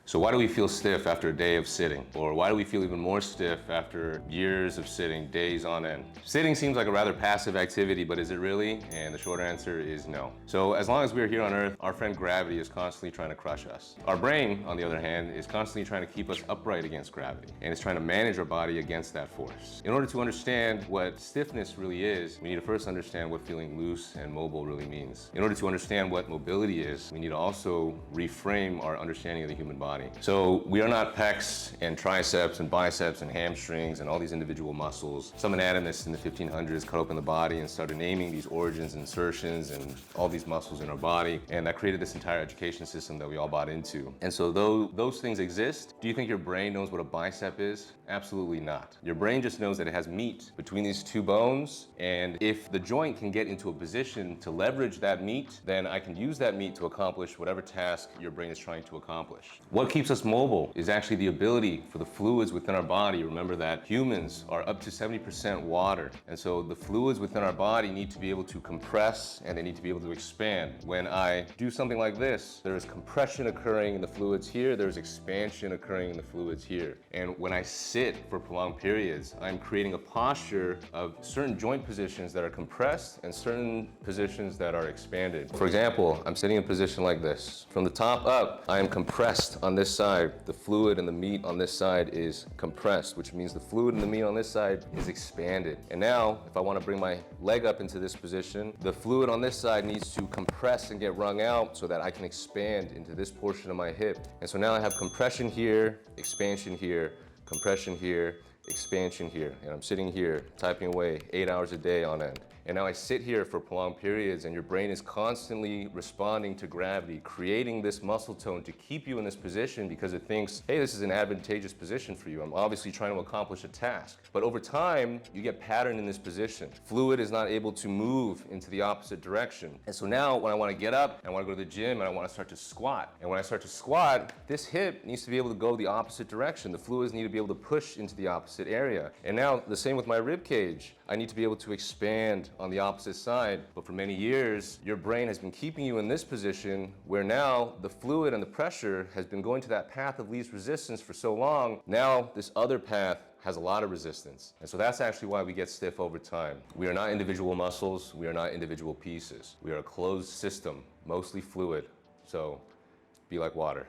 So why do we feel stiff after a day of sitting? Or why do we feel even more stiff after years of sitting, days on end? Sitting seems like a rather passive activity, but is it really? And the short answer is no. So as long as we're here on Earth, our friend gravity is constantly trying to crush us. Our brain, on the other hand, is constantly trying to keep us upright against gravity, and it's trying to manage our body against that force. In order to understand what stiffness really is, we need to first understand what feeling loose and mobile really means. In order to understand what mobility is, we need to also reframe our understanding of the human body. So we are not pecs and triceps and biceps and hamstrings and all these individual muscles. Some anatomists in the 1500s cut open the body and started naming these origins, insertions, and all these muscles in our body, and that created this entire education system that we all bought into. And so though those things exist, do you think your brain knows what a bicep is? Absolutely not. Your brain just knows that it has meat between these two bones, and if the joint can get into a position to leverage that meat, then I can use that meat to accomplish whatever task your brain is trying to accomplish. What keeps us mobile is actually the ability for the fluids within our body. Remember that humans are up to 70% water, and so the fluids within our body need to be able to compress and they need to be able to expand. When I do something like this, there is compression occurring in the fluids here, there's expansion occurring in the fluids here. And when I sit for prolonged periods, I'm creating a posture of certain joint positions that are compressed and certain positions that are expanded. For example, I'm sitting in a position like this. From the top up, I am compressed on this side. The fluid and the meat on this side is compressed, which means the fluid and the meat on this side is expanded. And now, if I want to bring my leg up into this position, the fluid on this side needs to compress and get wrung out so that I can expand into this portion of my hip. And so now I have compression here, expansion here, compression here, expansion here, and I'm sitting here typing away 8 hours a day on end. And now I sit here for prolonged periods and your brain is constantly responding to gravity, creating this muscle tone to keep you in this position because it thinks, hey, this is an advantageous position for you. I'm obviously trying to accomplish a task. But over time, you get patterned in this position. Fluid is not able to move into the opposite direction. And so now when I want to get up, I want to go to the gym and I want to start to squat. And when I start to squat, this hip needs to be able to go the opposite direction. The fluids need to be able to push into the opposite area. And now the same with my rib cage. I need to be able to expand on the opposite side. But for many years, your brain has been keeping you in this position where now the fluid and the pressure has been going to that path of least resistance for so long. Now this other path has a lot of resistance. And so that's actually why we get stiff over time. We are not individual muscles. We are not individual pieces. We are a closed system, mostly fluid. So be like water.